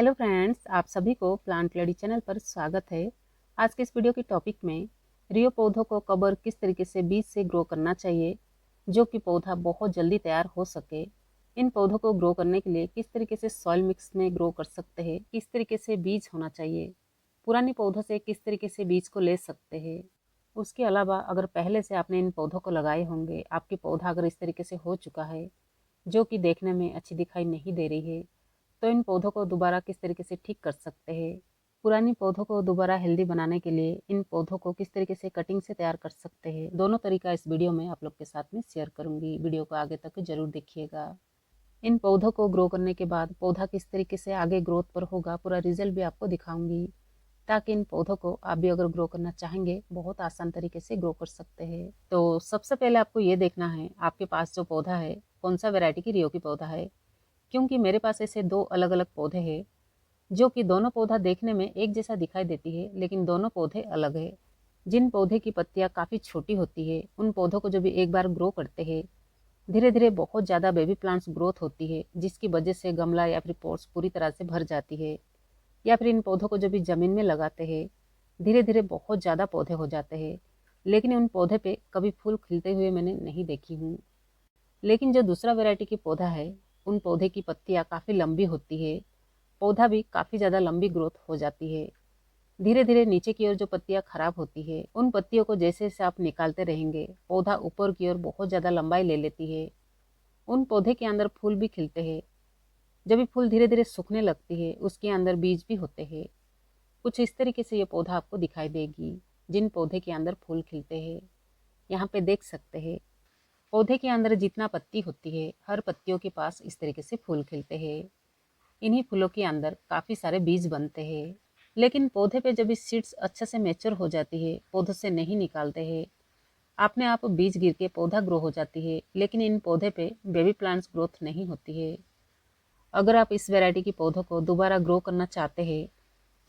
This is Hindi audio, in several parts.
हेलो फ्रेंड्स, आप सभी को प्लांट लेडी चैनल पर स्वागत है। आज के इस वीडियो के टॉपिक में रियो पौधों को कब और किस तरीके से बीज से ग्रो करना चाहिए जो कि पौधा बहुत जल्दी तैयार हो सके। इन पौधों को ग्रो करने के लिए किस तरीके से सॉइल मिक्स में ग्रो कर सकते हैं, किस तरीके से बीज होना चाहिए, पुरानी पौधों से किस तरीके से बीज को ले सकते हैं। उसके अलावा अगर पहले से आपने इन पौधों को लगाए होंगे, आपकी पौधा अगर इस तरीके से हो चुका है जो कि देखने में अच्छी दिखाई नहीं दे रही है, तो इन पौधों को दोबारा किस तरीके से ठीक कर सकते हैं। पुरानी पौधों को दोबारा हेल्दी बनाने के लिए इन पौधों को किस तरीके से कटिंग से तैयार कर सकते हैं, दोनों तरीका इस वीडियो में आप लोग के साथ में शेयर करूंगी। वीडियो को आगे तक जरूर देखिएगा। इन पौधों को ग्रो करने के बाद पौधा किस तरीके से आगे ग्रोथ पर होगा, पूरा रिजल्ट भी आपको दिखाऊंगी, ताकि इन पौधों को आप भी अगर ग्रो करना चाहेंगे बहुत आसान तरीके से ग्रो कर सकते हैं। तो सबसे पहले आपको ये देखना है आपके पास जो पौधा है कौन सा वेराइटी की रियो की पौधा है, क्योंकि मेरे पास ऐसे दो अलग अलग पौधे हैं जो कि दोनों पौधा देखने में एक जैसा दिखाई देती है, लेकिन दोनों पौधे अलग है। जिन पौधे की पत्तियां काफ़ी छोटी होती है उन पौधों को जब भी एक बार ग्रो करते हैं, धीरे धीरे बहुत ज़्यादा बेबी प्लांट्स ग्रोथ होती है, जिसकी वजह से गमला या फिर पॉट्स पूरी तरह से भर जाती है। या फिर इन पौधों को जब भी ज़मीन में लगाते हैं, धीरे धीरे बहुत ज़्यादा पौधे हो जाते हैं, लेकिन उन पौधे पे कभी फूल खिलते हुए मैंने नहीं देखी हूँ। लेकिन जो दूसरा वैरायटी की पौधा है, उन पौधे की पत्तियां काफ़ी लंबी होती है, पौधा भी काफ़ी ज़्यादा लंबी ग्रोथ हो जाती है। धीरे धीरे नीचे की ओर जो पत्तियां खराब होती है, उन पत्तियों को जैसे जैसे आप निकालते रहेंगे पौधा ऊपर की ओर बहुत ज़्यादा लंबाई ले लेती है। उन पौधे के अंदर फूल भी खिलते हैं। जब ये फूल धीरे धीरे सूखने लगती है उसके अंदर बीज भी होते हैं। कुछ इस तरीके से ये पौधा आपको दिखाई देगी जिन पौधे के अंदर फूल खिलते हैं। यहाँ पे देख सकते हैं पौधे के अंदर जितना पत्ती होती है, हर पत्तियों के पास इस तरीके से फूल खिलते हैं। इन्हीं फूलों के अंदर काफ़ी सारे बीज बनते हैं। लेकिन पौधे पे जब इस सीड्स अच्छे से मैच्योर हो जाती है, पौधों से नहीं निकालते हैं, आपने आप बीज गिर के पौधा ग्रो हो जाती है, लेकिन इन पौधे पे बेबी प्लांट्स ग्रोथ नहीं होती है। अगर आप इस वैरायटी की पौधों को दोबारा ग्रो करना चाहते हैं,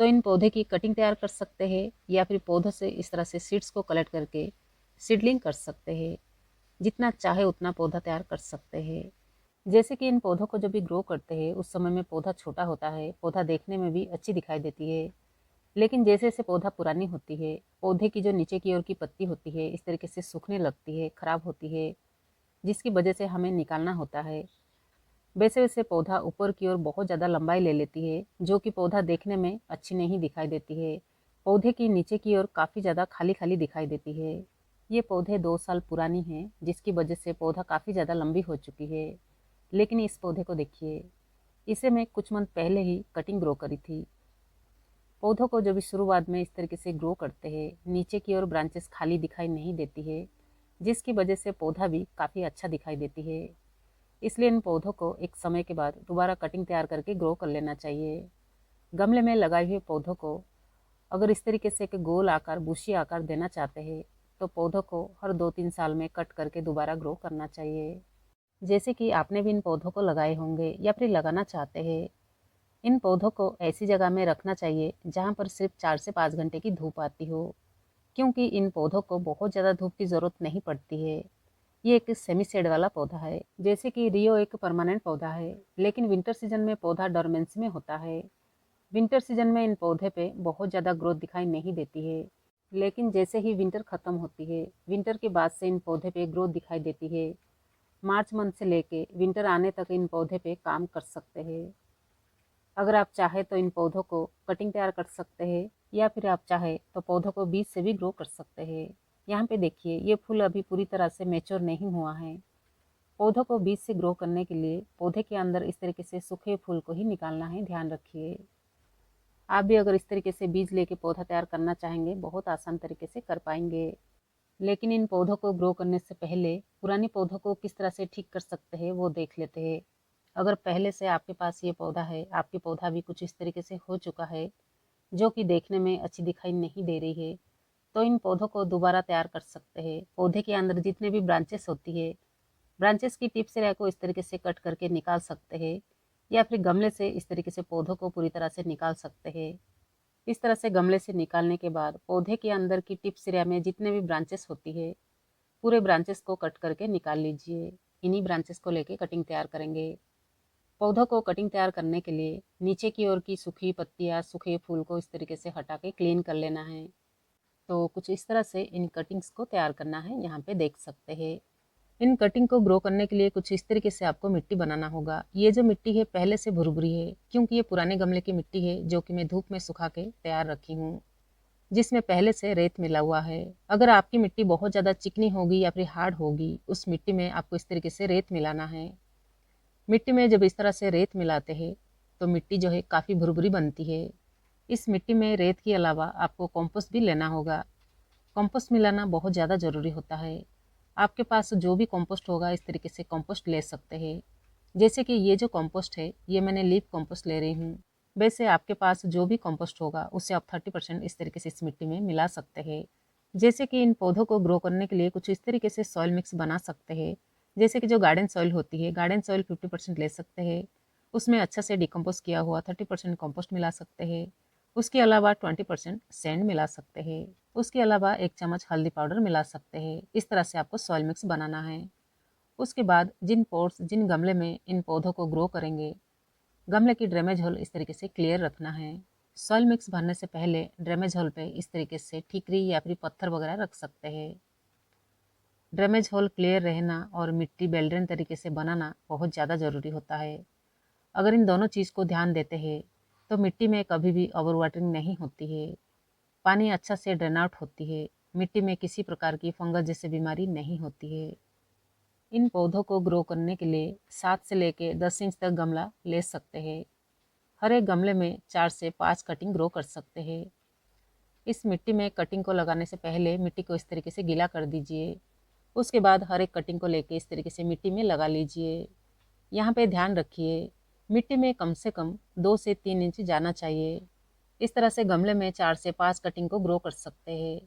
तो इन पौधे की कटिंग तैयार कर सकते हैं या फिर पौधों से इस तरह से सीड्स को कलेक्ट करके सीडलिंग कर सकते हैं। जितना चाहे उतना पौधा तैयार कर सकते हैं। जैसे कि इन पौधों को जब भी ग्रो करते हैं उस समय में पौधा छोटा होता है, पौधा देखने में भी अच्छी दिखाई देती है, लेकिन जैसे जैसे पौधा पुरानी होती है, पौधे की जो नीचे की ओर की पत्ती होती है इस तरीके से सूखने लगती है, खराब होती है, जिसकी वजह से हमें निकालना होता है। वैसे वैसे पौधा ऊपर की ओर बहुत ज़्यादा लंबाई ले लेती है, जो कि पौधा देखने में अच्छी नहीं दिखाई देती है। पौधे की नीचे की ओर काफ़ी ज़्यादा खाली खाली दिखाई देती है। ये पौधे 2 साल पुरानी हैं, जिसकी वजह से पौधा काफ़ी ज़्यादा लंबी हो चुकी है। लेकिन इस पौधे को देखिए, इसे मैं कुछ मंथ पहले ही कटिंग ग्रो करी थी। पौधों को जब शुरुआत में इस तरीके से ग्रो करते हैं, नीचे की ओर ब्रांचेस खाली दिखाई नहीं देती है, जिसकी वजह से पौधा भी काफ़ी अच्छा दिखाई देती है। इसलिए इन पौधों को एक समय के बाद दोबारा कटिंग तैयार करके ग्रो कर लेना चाहिए। गमले में लगाए हुए पौधों को अगर इस तरीके से एक गोल आकार, बुशी आकार देना चाहते हैं, तो पौधों को हर 2-3 साल में कट करके दोबारा ग्रो करना चाहिए। जैसे कि आपने भी इन पौधों को लगाए होंगे या फिर लगाना चाहते हैं, इन पौधों को ऐसी जगह में रखना चाहिए जहाँ पर सिर्फ 4 से 5 घंटे की धूप आती हो, क्योंकि इन पौधों को बहुत ज़्यादा धूप की ज़रूरत नहीं पड़ती है। ये एक सेमी शेड वाला पौधा है। जैसे कि रियो एक परमानेंट पौधा है, लेकिन विंटर सीजन में पौधा डोरमेंसी में होता है। विंटर सीजन में इन पौधे पे बहुत ज़्यादा ग्रोथ दिखाई नहीं देती है, लेकिन जैसे ही विंटर ख़त्म होती है, विंटर के बाद से इन पौधे पे ग्रोथ दिखाई देती है। मार्च मंथ से लेके विंटर आने तक इन पौधे पे काम कर सकते हैं। अगर आप चाहे तो इन पौधों को कटिंग तैयार कर सकते हैं, या फिर आप चाहे तो पौधों को बीज से भी ग्रो कर सकते हैं। यहाँ पे देखिए, ये फूल अभी पूरी तरह से मैच्योर नहीं हुआ है। पौधों को बीज से ग्रो करने के लिए पौधे के अंदर इस तरीके से सूखे फूल को ही निकालना है, ध्यान रखिए। आप भी अगर इस तरीके से बीज लेके पौधा तैयार करना चाहेंगे बहुत आसान तरीके से कर पाएंगे। लेकिन इन पौधों को ग्रो करने से पहले पुरानी पौधों को किस तरह से ठीक कर सकते हैं वो देख लेते हैं। अगर पहले से आपके पास ये पौधा है, आपके पौधा भी कुछ इस तरीके से हो चुका है जो कि देखने में अच्छी दिखाई नहीं दे रही है, तो इन पौधों को दोबारा तैयार कर सकते हैं। पौधे के अंदर जितने भी ब्रांचेस होती है, ब्रांचेस की टिप से को इस तरीके से कट करके निकाल सकते हैं, या फिर गमले से इस तरीके से पौधों को पूरी तरह से निकाल सकते हैं। इस तरह से गमले से निकालने के बाद पौधे के अंदर की टिप सिरा में जितने भी ब्रांचेस होती है, पूरे ब्रांचेस को कट करके निकाल लीजिए। इन्हीं ब्रांचेस को लेके कटिंग तैयार करेंगे। पौधों को कटिंग तैयार करने के लिए नीचे की ओर की सूखी पत्तियाँ, सूखे फूल को इस तरीके से हटा के क्लीन कर लेना है। तो कुछ इस तरह से इन कटिंग्स को तैयार करना है, यहाँ पे देख सकते हैं। इन कटिंग को ग्रो करने के लिए कुछ इस तरीके से आपको मिट्टी बनाना होगा। ये जो मिट्टी है पहले से भुरभुरी है, क्योंकि ये पुराने गमले की मिट्टी है जो कि मैं धूप में सुखा के तैयार रखी हूँ, जिसमें पहले से रेत मिला हुआ है। अगर आपकी मिट्टी बहुत ज़्यादा चिकनी होगी या फिर हार्ड होगी, उस मिट्टी में आपको इस तरीके से रेत मिलाना है। मिट्टी में जब इस तरह से रेत मिलाते हैं तो मिट्टी जो है काफ़ी भुरभुरी बनती है। इस मिट्टी में रेत के अलावा आपको कंपोस्ट भी लेना होगा। कंपोस्ट मिलाना बहुत ज़्यादा ज़रूरी होता है। आपके पास जो भी कंपोस्ट होगा इस तरीके से कंपोस्ट ले सकते हैं। जैसे कि ये जो कंपोस्ट है ये मैंने लीफ कंपोस्ट ले रही हूँ। वैसे आपके पास जो भी कंपोस्ट होगा उससे आप 30% इस तरीके से इस मिट्टी में मिला सकते हैं। जैसे कि इन पौधों को ग्रो करने के लिए कुछ इस तरीके से सॉइल मिक्स बना सकते हैं। जैसे कि जो गार्डन सॉइल होती है, गार्डन सॉइल 50% ले सकते हैं, उसमें अच्छा से डिकम्पोज किया हुआ 30% कंपोस्ट मिला सकते हैं। उसके अलावा 20% सैंड मिला सकते हैं। उसके अलावा 1 चम्मच हल्दी पाउडर मिला सकते हैं। इस तरह से आपको सॉइल मिक्स बनाना है। उसके बाद जिन गमले में इन पौधों को ग्रो करेंगे, गमले की ड्रेनेज होल इस तरीके से क्लियर रखना है। सॉइल मिक्स भरने से पहले ड्रेनेज होल पे इस तरीके से ठीकरी या फिर पत्थर वगैरह रख सकते हैं। ड्रेनेज होल क्लियर रहना और मिट्टी बेल्ड्रेन तरीके से बनाना बहुत ज़्यादा ज़रूरी होता है। अगर इन दोनों चीज़ को ध्यान देते हैं तो मिट्टी में कभी भी ओवर वाटरिंग नहीं होती है, पानी अच्छा से ड्रेन आउट होती है, मिट्टी में किसी प्रकार की फंगस जैसी बीमारी नहीं होती है। इन पौधों को ग्रो करने के लिए 7 से लेके 10 इंच तक गमला ले सकते हैं। हर एक गमले में 4 से 5 कटिंग ग्रो कर सकते हैं। इस मिट्टी में कटिंग को लगाने से पहले मिट्टी को इस तरीके से गीला कर दीजिए। उसके बाद हर एक कटिंग को लेके इस तरीके से मिट्टी में लगा लीजिए। यहाँ पे ध्यान रखिए, मिट्टी में कम से कम 2 से 3 इंच जाना चाहिए। इस तरह से गमले में 4 से 5 कटिंग को ग्रो कर सकते हैं,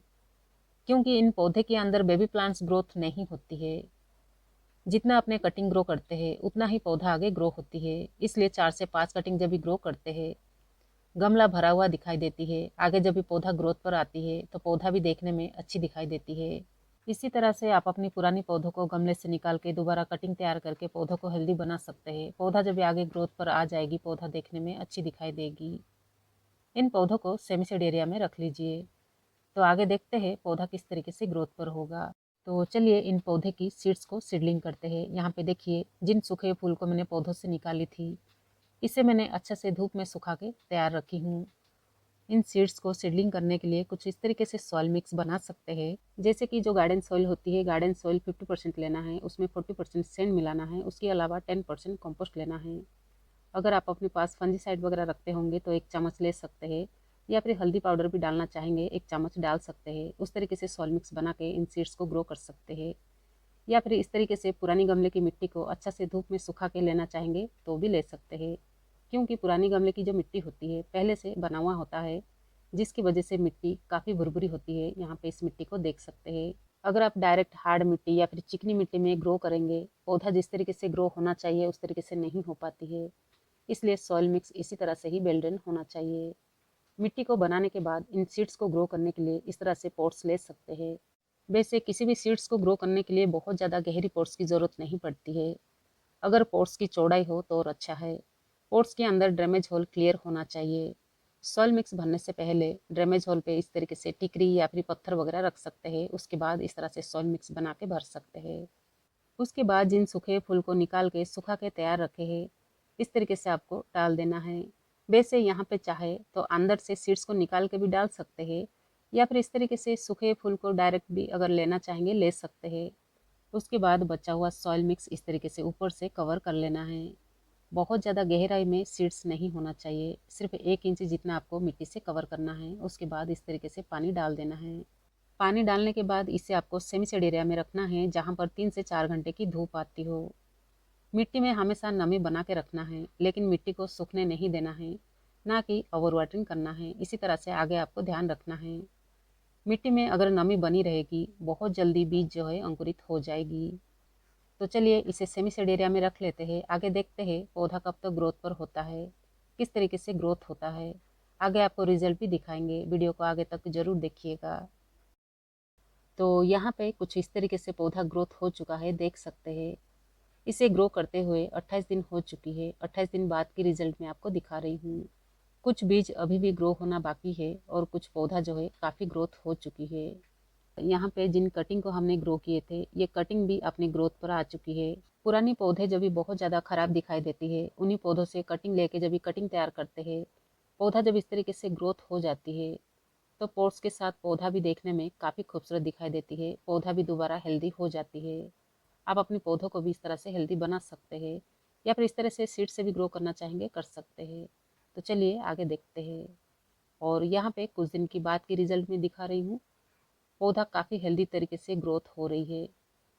क्योंकि इन पौधे के अंदर बेबी प्लांट्स ग्रोथ नहीं होती है। जितना अपने कटिंग ग्रो करते हैं उतना ही पौधा आगे ग्रो होती है। इसलिए 4 से 5 कटिंग जब भी ग्रो करते हैं, गमला भरा हुआ दिखाई देती है। आगे जब भी पौधा ग्रोथ पर आती है तो पौधा भी देखने में अच्छी दिखाई देती है। इसी तरह से आप अपनी पुरानी पौधों को गमले से निकाल के दोबारा कटिंग तैयार करके पौधों को हेल्दी बना सकते हैं। पौधा जब भी आगे ग्रोथ पर आ जाएगी, पौधा देखने में अच्छी दिखाई देगी। इन पौधों को सेमी सीड एरिया में रख लीजिए। तो आगे देखते हैं पौधा किस तरीके से ग्रोथ पर होगा। तो चलिए इन पौधे की सीड्स को सीडलिंग करते हैं। यहाँ पे देखिए, जिन सूखे फूल को मैंने पौधों से निकाली थी, इसे मैंने अच्छे से धूप में सुखा के तैयार रखी हूँ। इन सीड्स को सीडलिंग करने के लिए कुछ इस तरीके से सॉइल मिक्स बना सकते हैं। जैसे कि जो गार्डन सॉइल होती है, गार्डन सॉइल 50% लेना है, उसमें 40% सैंड मिलाना है, उसके अलावा 10% कंपोस्ट लेना है। अगर आप अपने पास फंजीसाइड वगैरह रखते होंगे तो 1 चम्मच ले सकते हैं, या फिर हल्दी पाउडर भी डालना चाहेंगे 1 चम्मच डाल सकते हैं। उस तरीके से सॉइल मिक्स बना के इन सीड्स को ग्रो कर सकते हैं। या फिर इस तरीके से पुरानी गमले की मिट्टी को अच्छा से धूप में सुखा के लेना चाहेंगे तो भी ले सकते हैं, क्योंकि पुरानी गमले की जो मिट्टी होती है पहले से बना हुआ होता है, जिसकी वजह से मिट्टी काफ़ी भुरभुरी होती है। यहाँ पे इस मिट्टी को देख सकते हैं। अगर आप डायरेक्ट हार्ड मिट्टी या फिर चिकनी मिट्टी में ग्रो करेंगे, पौधा जिस तरीके से ग्रो होना चाहिए उस तरीके से नहीं हो पाती है। इसलिए सॉइल मिक्स इसी तरह से ही बेल्डन होना चाहिए। मिट्टी को बनाने के बाद इन सीड्स को ग्रो करने के लिए इस तरह से पॉट्स ले सकते हैं। वैसे किसी भी सीड्स को ग्रो करने के लिए बहुत ज़्यादा गहरी पॉट्स की ज़रूरत नहीं पड़ती है। अगर पॉट्स की चौड़ाई हो तो और अच्छा है। पॉट्स के अंदर ड्रेनेज होल क्लियर होना चाहिए। सॉइल मिक्स भरने से पहले ड्रेनेज होल पे इस तरीके से टिकरी या फिर पत्थर वगैरह रख सकते हैं। उसके बाद इस तरह से सॉइल मिक्स बना के भर सकते हैं। उसके बाद जिन सूखे फूल को निकाल के सुखा के तैयार रखे हैं, इस तरीके से आपको डाल देना है। वैसे यहाँ पे चाहे तो अंदर से सीड्स को निकाल के भी डाल सकते हैं, या फिर इस तरीके से सूखे फूल को डायरेक्ट भी अगर लेना चाहेंगे ले सकते हैं। उसके बाद बचा हुआ सॉइल मिक्स इस तरीके से ऊपर से कवर कर लेना है। बहुत ज़्यादा गहराई में सीड्स नहीं होना चाहिए, सिर्फ 1 इंच जितना आपको मिट्टी से कवर करना है। उसके बाद इस तरीके से पानी डाल देना है। पानी डालने के बाद इसे आपको सेमी सेड एरिया में रखना है, जहाँ पर 3 से 4 घंटे की धूप आती हो। मिट्टी में हमेशा नमी बना के रखना है, लेकिन मिट्टी को सूखने नहीं देना है, ना कि ओवर वाटरिंग करना है। इसी तरह से आगे आपको ध्यान रखना है। मिट्टी में अगर नमी बनी रहेगी, बहुत जल्दी बीज जो है अंकुरित हो जाएगी। तो चलिए इसे सेमी सेड एरिया में रख लेते हैं। आगे देखते हैं पौधा कब तक ग्रोथ पर होता है, किस तरीके से ग्रोथ होता है। आगे आपको रिजल्ट भी दिखाएंगे, वीडियो को आगे तक जरूर देखिएगा। तो यहाँ पे कुछ इस तरीके से पौधा ग्रोथ हो चुका है, देख सकते हैं। इसे ग्रो करते हुए 28 दिन हो चुकी है। 28 दिन बाद की रिजल्ट मैं आपको दिखा रही हूँ। कुछ बीज अभी भी ग्रो होना बाकी है और कुछ पौधा जो है काफ़ी ग्रोथ हो चुकी है। यहाँ पे जिन कटिंग को हमने ग्रो किए थे, ये कटिंग भी अपनी ग्रोथ पर आ चुकी है। पुरानी पौधे जब भी बहुत ज़्यादा खराब दिखाई देती है, उन्हीं पौधों से कटिंग लेके जब भी कटिंग तैयार करते हैं, पौधा जब इस तरीके से ग्रोथ हो जाती है, तो पोर्ट्स के साथ पौधा भी देखने में काफ़ी खूबसूरत दिखाई देती है। पौधा भी दोबारा हेल्दी हो जाती है। आप अपने पौधों को भी इस तरह से हेल्दी बना सकते हैं, या फिर इस तरह से सीड से भी ग्रो करना चाहेंगे कर सकते हैं। तो चलिए आगे देखते हैं। और यहाँ पे कुछ दिन की बाद की रिजल्ट में दिखा रही हूँ। पौधा काफ़ी हेल्दी तरीके से ग्रोथ हो रही है।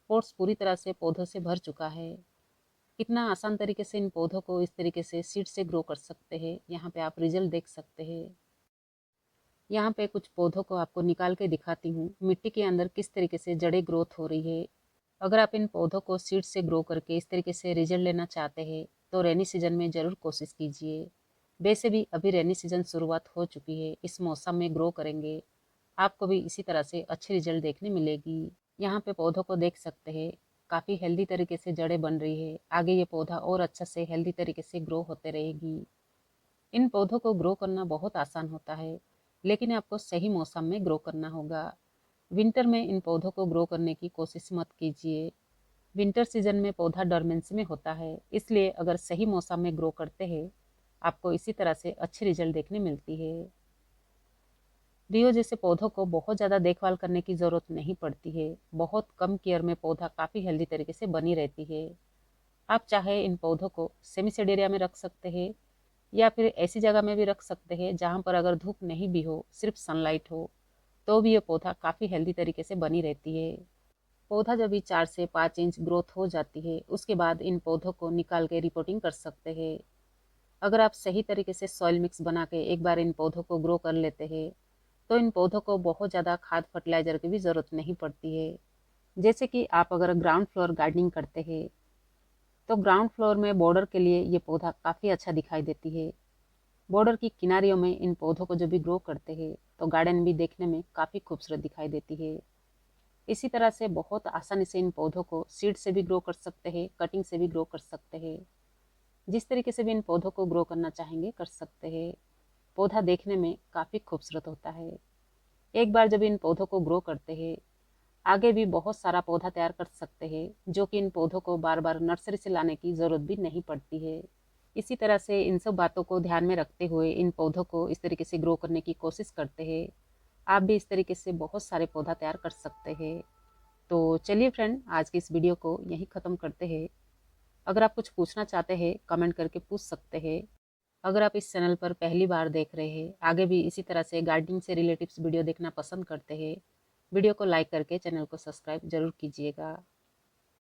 पोर्ट्स पूरी तरह से पौधों से भर चुका है। कितना आसान तरीके से इन पौधों को इस तरीके से सीड से ग्रो कर सकते हैं, यहाँ पे आप रिजल्ट देख सकते हैं। यहाँ पे कुछ पौधों को आपको निकाल के दिखाती हूँ, मिट्टी के अंदर किस तरीके से जड़ें ग्रोथ हो रही है। अगर आप इन पौधों को सीड से ग्रो करके इस तरीके से रिजल्ट लेना चाहते हैं, तो रेनी सीजन में ज़रूर कोशिश कीजिए। वैसे भी अभी रेनी सीजन शुरुआत हो चुकी है, इस मौसम में ग्रो करेंगे, आपको भी इसी तरह से अच्छी रिजल्ट देखने मिलेगी। यहाँ पे पौधों को देख सकते हैं, काफ़ी हेल्दी तरीके से जड़ें बन रही है। आगे ये पौधा और अच्छा से हेल्दी तरीके से ग्रो होते रहेगी। इन पौधों को ग्रो करना बहुत आसान होता है, लेकिन आपको सही मौसम में ग्रो करना होगा। विंटर में इन पौधों को ग्रो करने की कोशिश मत कीजिए। विंटर सीजन में पौधा डोरमेंसी में होता है, इसलिए अगर सही मौसम में ग्रो करते हैं, आपको इसी तरह से अच्छी रिजल्ट देखने मिलती है। रियो जैसे पौधों को बहुत ज़्यादा देखभाल करने की ज़रूरत नहीं पड़ती है। बहुत कम केयर में पौधा काफ़ी हेल्दी तरीके से बनी रहती है। आप चाहे इन पौधों को सेमी सेड एरिया में रख सकते हैं, या फिर ऐसी जगह में भी रख सकते हैं जहाँ पर अगर धूप नहीं भी हो, सिर्फ सनलाइट हो, तो भी ये पौधा काफ़ी हेल्दी तरीके से बनी रहती है। पौधा जब भी 4 से 5 इंच ग्रोथ हो जाती है, उसके बाद इन पौधों को निकाल के रिपोर्टिंग कर सकते हैं। अगर आप सही तरीके से सॉइल मिक्स बना के एक बार इन पौधों को ग्रो कर लेते हैं, तो इन पौधों को बहुत ज़्यादा खाद फर्टिलाइजर की भी ज़रूरत नहीं पड़ती है। जैसे कि आप अगर ग्राउंड फ्लोर गार्डनिंग करते हैं, तो ग्राउंड फ्लोर में बॉर्डर के लिए ये पौधा काफ़ी अच्छा दिखाई देती है। बॉर्डर की किनारियों में इन पौधों को जब भी ग्रो करते हैं, तो गार्डन भी देखने में काफ़ी खूबसूरत दिखाई देती है। इसी तरह से बहुत आसानी से इन पौधों को सीड से भी ग्रो कर सकते हैं, कटिंग से भी ग्रो कर सकते हैं। जिस तरीके से भी इन पौधों को ग्रो करना चाहेंगे कर सकते हैं। पौधा देखने में काफ़ी खूबसूरत होता है। एक बार जब इन पौधों को ग्रो करते हैं, आगे भी बहुत सारा पौधा तैयार कर सकते हैं, जो कि इन पौधों को बार बार नर्सरी से लाने की ज़रूरत भी नहीं पड़ती है। इसी तरह से इन सब बातों को ध्यान में रखते हुए इन पौधों को इस तरीके से ग्रो करने की कोशिश करते हैं। आप भी इस तरीके से बहुत सारे पौधा तैयार कर सकते हैं। तो चलिए फ्रेंड, आज की इस वीडियो को यहीं ख़त्म करते हैं। अगर आप कुछ पूछना चाहते हैं, कमेंट करके पूछ सकते हैं। अगर आप इस चैनल पर पहली बार देख रहे हैं, आगे भी इसी तरह से गार्डनिंग से रिलेटिव्स वीडियो देखना पसंद करते हैं, वीडियो को लाइक करके चैनल को सब्सक्राइब जरूर कीजिएगा।